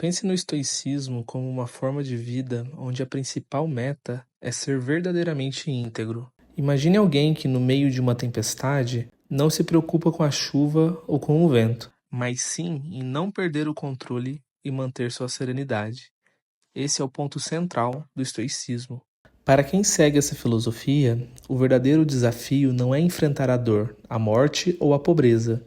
Pense no estoicismo como uma forma de vida onde a principal meta é ser verdadeiramente íntegro. Imagine alguém que, no meio de uma tempestade, não se preocupa com a chuva ou com o vento, mas sim em não perder o controle e manter sua serenidade. Esse é o ponto central do estoicismo. Para quem segue essa filosofia, o verdadeiro desafio não é enfrentar a dor, a morte ou a pobreza.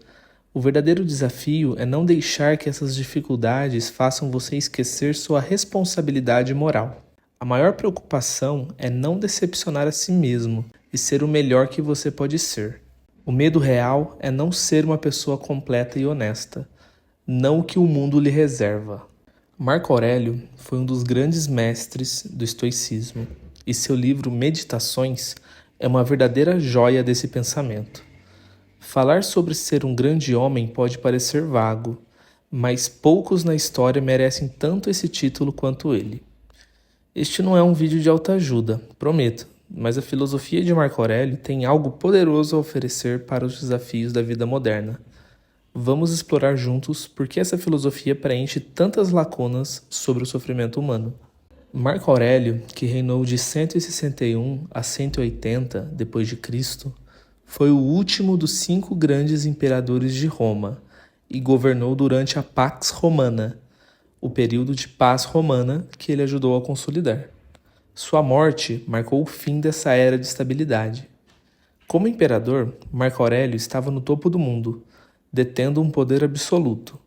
O verdadeiro desafio é não deixar que essas dificuldades façam você esquecer sua responsabilidade moral. A maior preocupação é não decepcionar a si mesmo e ser o melhor que você pode ser. O medo real é não ser uma pessoa completa e honesta, não o que o mundo lhe reserva. Marco Aurélio foi um dos grandes mestres do estoicismo, e seu livro Meditações é uma verdadeira joia desse pensamento. Falar sobre ser um grande homem pode parecer vago, mas poucos na história merecem tanto esse título quanto ele. Este não é um vídeo de autoajuda, prometo, mas a filosofia de Marco Aurélio tem algo poderoso a oferecer para os desafios da vida moderna. Vamos explorar juntos por que essa filosofia preenche tantas lacunas sobre o sofrimento humano. Marco Aurélio, que reinou de 161 a 180 d.C., foi o último dos 5 grandes imperadores de Roma e governou durante a Pax Romana, o período de paz romana que ele ajudou a consolidar. Sua morte marcou o fim dessa era de estabilidade. Como imperador, Marco Aurélio estava no topo do mundo, detendo um poder absoluto.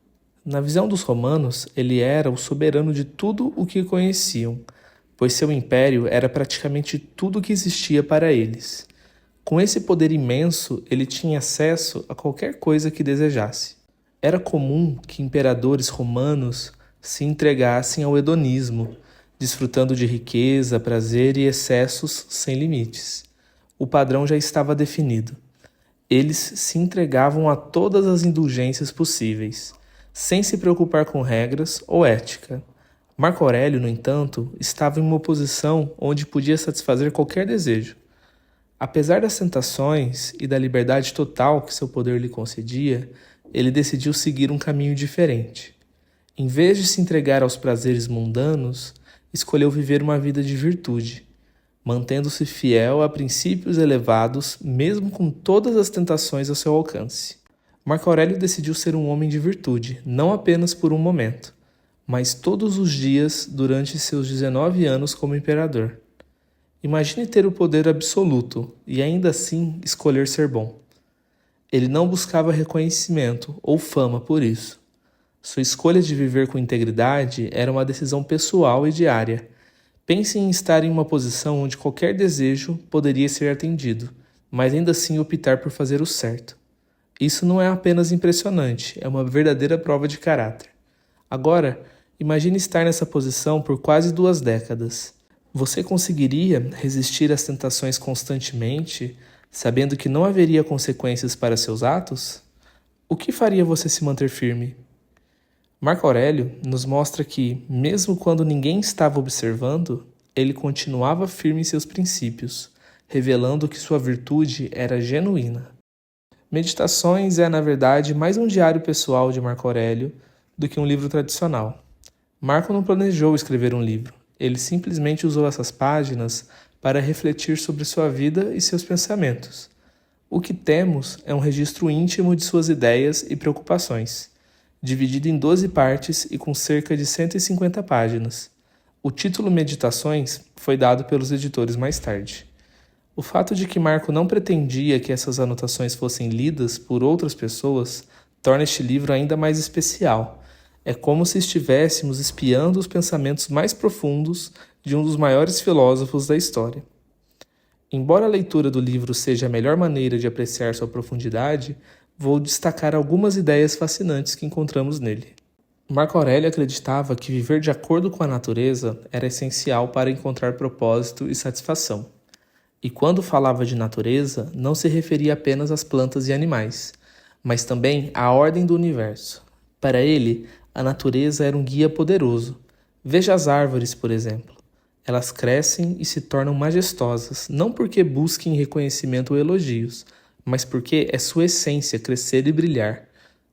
Na visão dos romanos, ele era o soberano de tudo o que conheciam, pois seu império era praticamente tudo o que existia para eles. Com esse poder imenso, ele tinha acesso a qualquer coisa que desejasse. Era comum que imperadores romanos se entregassem ao hedonismo, desfrutando de riqueza, prazer e excessos sem limites. O padrão já estava definido. Eles se entregavam a todas as indulgências possíveis, sem se preocupar com regras ou ética. Marco Aurélio, no entanto, estava em uma posição onde podia satisfazer qualquer desejo. Apesar das tentações e da liberdade total que seu poder lhe concedia, ele decidiu seguir um caminho diferente. Em vez de se entregar aos prazeres mundanos, escolheu viver uma vida de virtude, mantendo-se fiel a princípios elevados, mesmo com todas as tentações ao seu alcance. Marco Aurélio decidiu ser um homem de virtude, não apenas por um momento, mas todos os dias durante seus 19 anos como imperador. Imagine ter o poder absoluto e ainda assim escolher ser bom. Ele não buscava reconhecimento ou fama por isso. Sua escolha de viver com integridade era uma decisão pessoal e diária. Pense em estar em uma posição onde qualquer desejo poderia ser atendido, mas ainda assim optar por fazer o certo. Isso não é apenas impressionante, é uma verdadeira prova de caráter. Agora, imagine estar nessa posição por quase 2 décadas. Você conseguiria resistir às tentações constantemente, sabendo que não haveria consequências para seus atos? O que faria você se manter firme? Marco Aurélio nos mostra que, mesmo quando ninguém estava observando, ele continuava firme em seus princípios, revelando que sua virtude era genuína. Meditações é, na verdade, mais um diário pessoal de Marco Aurélio do que um livro tradicional. Marco não planejou escrever um livro. Ele simplesmente usou essas páginas para refletir sobre sua vida e seus pensamentos. O que temos é um registro íntimo de suas ideias e preocupações, dividido em 12 partes e com cerca de 150 páginas. O título Meditações foi dado pelos editores mais tarde. O fato de que Marco não pretendia que essas anotações fossem lidas por outras pessoas torna este livro ainda mais especial. É como se estivéssemos espiando os pensamentos mais profundos de um dos maiores filósofos da história. Embora a leitura do livro seja a melhor maneira de apreciar sua profundidade, vou destacar algumas ideias fascinantes que encontramos nele. Marco Aurélio acreditava que viver de acordo com a natureza era essencial para encontrar propósito e satisfação. E quando falava de natureza, não se referia apenas às plantas e animais, mas também à ordem do universo. Para ele, a natureza era um guia poderoso. Veja as árvores, por exemplo. Elas crescem e se tornam majestosas, não porque busquem reconhecimento ou elogios, mas porque é sua essência crescer e brilhar.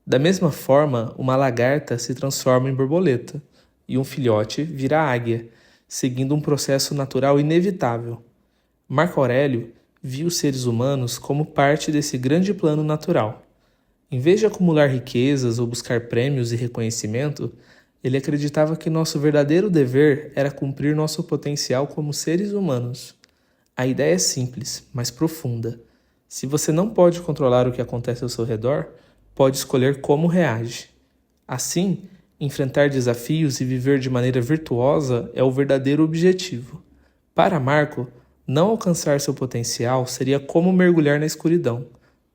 Da mesma forma, uma lagarta se transforma em borboleta, e um filhote vira águia, seguindo um processo natural inevitável. Marco Aurélio viu os seres humanos como parte desse grande plano natural. Em vez de acumular riquezas ou buscar prêmios e reconhecimento, ele acreditava que nosso verdadeiro dever era cumprir nosso potencial como seres humanos. A ideia é simples, mas profunda. Se você não pode controlar o que acontece ao seu redor, pode escolher como reage. Assim, enfrentar desafios e viver de maneira virtuosa é o verdadeiro objetivo. Para Marco, não alcançar seu potencial seria como mergulhar na escuridão.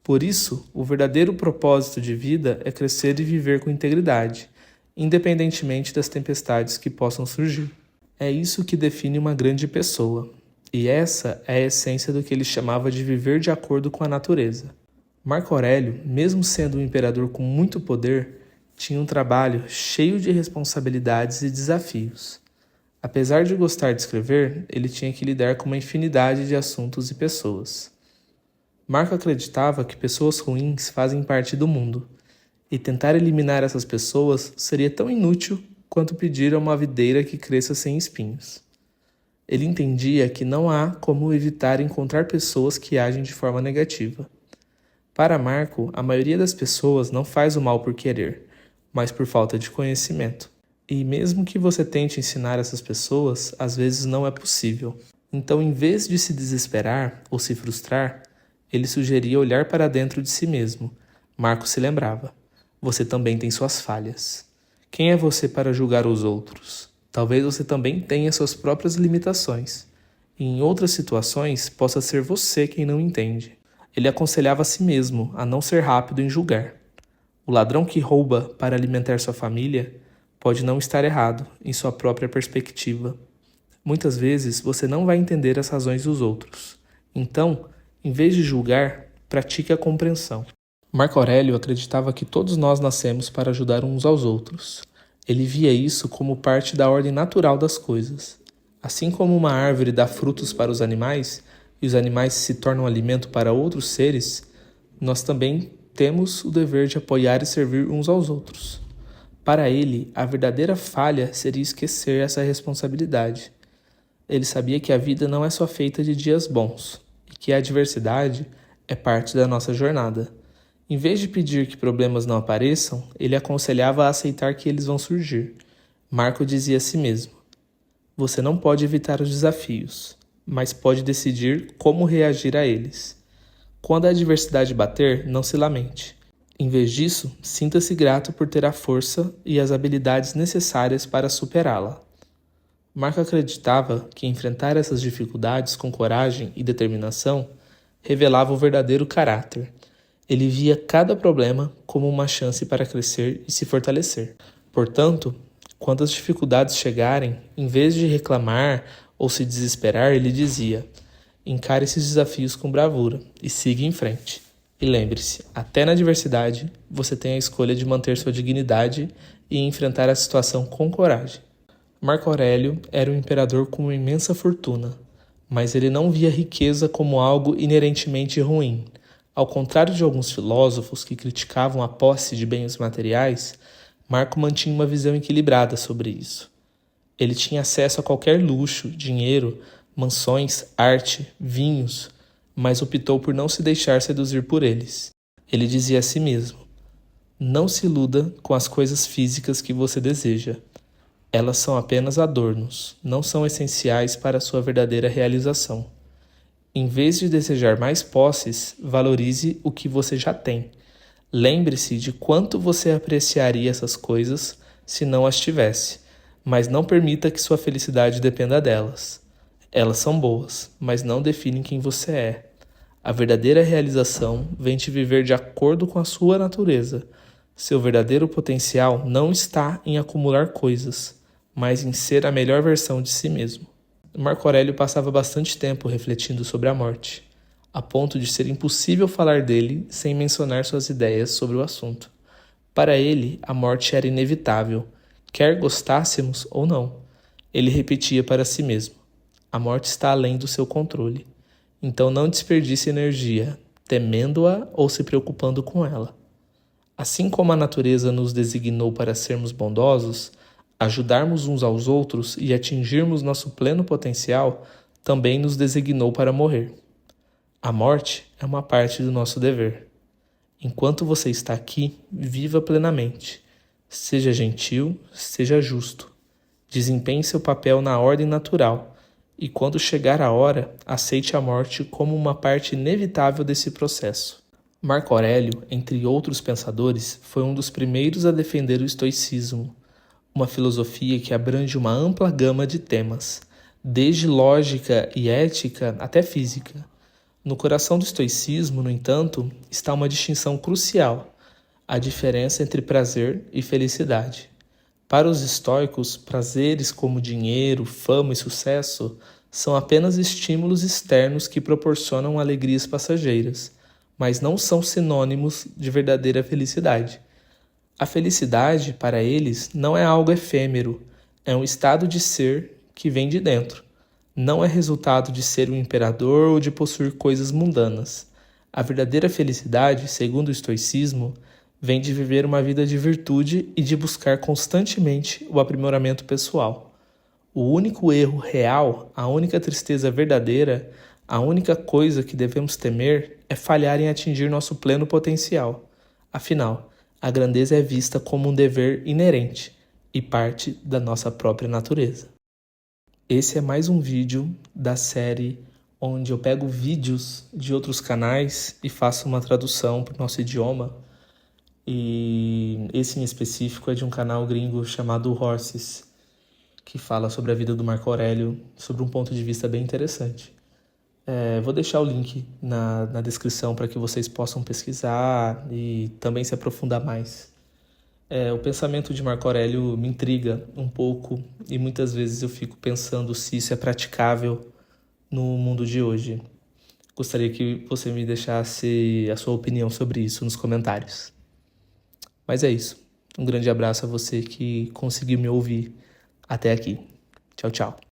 Por isso, o verdadeiro propósito de vida é crescer e viver com integridade, independentemente das tempestades que possam surgir. É isso que define uma grande pessoa, e essa é a essência do que ele chamava de viver de acordo com a natureza. Marco Aurélio, mesmo sendo um imperador com muito poder, tinha um trabalho cheio de responsabilidades e desafios. Apesar de gostar de escrever, ele tinha que lidar com uma infinidade de assuntos e pessoas. Marco acreditava que pessoas ruins fazem parte do mundo, e tentar eliminar essas pessoas seria tão inútil quanto pedir a uma videira que cresça sem espinhos. Ele entendia que não há como evitar encontrar pessoas que agem de forma negativa. Para Marco, a maioria das pessoas não faz o mal por querer, mas por falta de conhecimento. E mesmo que você tente ensinar essas pessoas, às vezes não é possível. Então, em vez de se desesperar ou se frustrar, ele sugeria olhar para dentro de si mesmo. Marco se lembrava: você também tem suas falhas. Quem é você para julgar os outros? Talvez você também tenha suas próprias limitações. E em outras situações, possa ser você quem não entende. Ele aconselhava a si mesmo a não ser rápido em julgar. O ladrão que rouba para alimentar sua família pode não estar errado em sua própria perspectiva. Muitas vezes você não vai entender as razões dos outros. Então, em vez de julgar, pratique a compreensão. Marco Aurélio acreditava que todos nós nascemos para ajudar uns aos outros. Ele via isso como parte da ordem natural das coisas. Assim como uma árvore dá frutos para os animais, e os animais se tornam alimento para outros seres, nós também temos o dever de apoiar e servir uns aos outros. Para ele, a verdadeira falha seria esquecer essa responsabilidade. Ele sabia que a vida não é só feita de dias bons, e que a adversidade é parte da nossa jornada. Em vez de pedir que problemas não apareçam, ele aconselhava a aceitar que eles vão surgir. Marco dizia a si mesmo: você não pode evitar os desafios, mas pode decidir como reagir a eles. Quando a adversidade bater, não se lamente. Em vez disso, sinta-se grato por ter a força e as habilidades necessárias para superá-la. Marco acreditava que enfrentar essas dificuldades com coragem e determinação revelava o verdadeiro caráter. Ele via cada problema como uma chance para crescer e se fortalecer. Portanto, quando as dificuldades chegarem, em vez de reclamar ou se desesperar, ele dizia: encare esses desafios com bravura e siga em frente. E lembre-se, até na adversidade, você tem a escolha de manter sua dignidade e enfrentar a situação com coragem. Marco Aurélio era um imperador com uma imensa fortuna, mas ele não via riqueza como algo inerentemente ruim. Ao contrário de alguns filósofos que criticavam a posse de bens materiais, Marco mantinha uma visão equilibrada sobre isso. Ele tinha acesso a qualquer luxo, dinheiro, mansões, arte, vinhos, mas optou por não se deixar seduzir por eles. Ele dizia a si mesmo: não se iluda com as coisas físicas que você deseja. Elas são apenas adornos, não são essenciais para a sua verdadeira realização. Em vez de desejar mais posses, valorize o que você já tem. Lembre-se de quanto você apreciaria essas coisas se não as tivesse, mas não permita que sua felicidade dependa delas. Elas são boas, mas não definem quem você é. A verdadeira realização vem de viver de acordo com a sua natureza. Seu verdadeiro potencial não está em acumular coisas, mas em ser a melhor versão de si mesmo. Marco Aurélio passava bastante tempo refletindo sobre a morte, a ponto de ser impossível falar dele sem mencionar suas ideias sobre o assunto. Para ele, a morte era inevitável, quer gostássemos ou não. Ele repetia para si mesmo: a morte está além do seu controle. Então não desperdice energia, temendo-a ou se preocupando com ela. Assim como a natureza nos designou para sermos bondosos, ajudarmos uns aos outros e atingirmos nosso pleno potencial, também nos designou para morrer. A morte é uma parte do nosso dever. Enquanto você está aqui, viva plenamente. Seja gentil, seja justo. Desempenhe seu papel na ordem natural e, quando chegar a hora, aceite a morte como uma parte inevitável desse processo. Marco Aurélio, entre outros pensadores, foi um dos primeiros a defender o estoicismo, uma filosofia que abrange uma ampla gama de temas, desde lógica e ética até física. No coração do estoicismo, no entanto, está uma distinção crucial: a diferença entre prazer e felicidade. Para os estoicos, prazeres como dinheiro, fama e sucesso são apenas estímulos externos que proporcionam alegrias passageiras, mas não são sinônimos de verdadeira felicidade. A felicidade, para eles, não é algo efêmero, é um estado de ser que vem de dentro. Não é resultado de ser um imperador ou de possuir coisas mundanas. A verdadeira felicidade, segundo o estoicismo, vem de viver uma vida de virtude e de buscar constantemente o aprimoramento pessoal. O único erro real, a única tristeza verdadeira, a única coisa que devemos temer é falhar em atingir nosso pleno potencial. Afinal, a grandeza é vista como um dever inerente e parte da nossa própria natureza. Esse é mais um vídeo da série onde eu pego vídeos de outros canais e faço uma tradução para o nosso idioma. E esse em específico é de um canal gringo chamado Horses, que fala sobre a vida do Marco Aurélio, sobre um ponto de vista bem interessante. Vou deixar o link na descrição para que vocês possam pesquisar e também se aprofundar mais. O pensamento de Marco Aurélio me intriga um pouco e muitas vezes eu fico pensando se isso é praticável no mundo de hoje. Gostaria que você me deixasse a sua opinião sobre isso nos comentários. Mas é isso. Um grande abraço a você que conseguiu me ouvir até aqui. Tchau, tchau.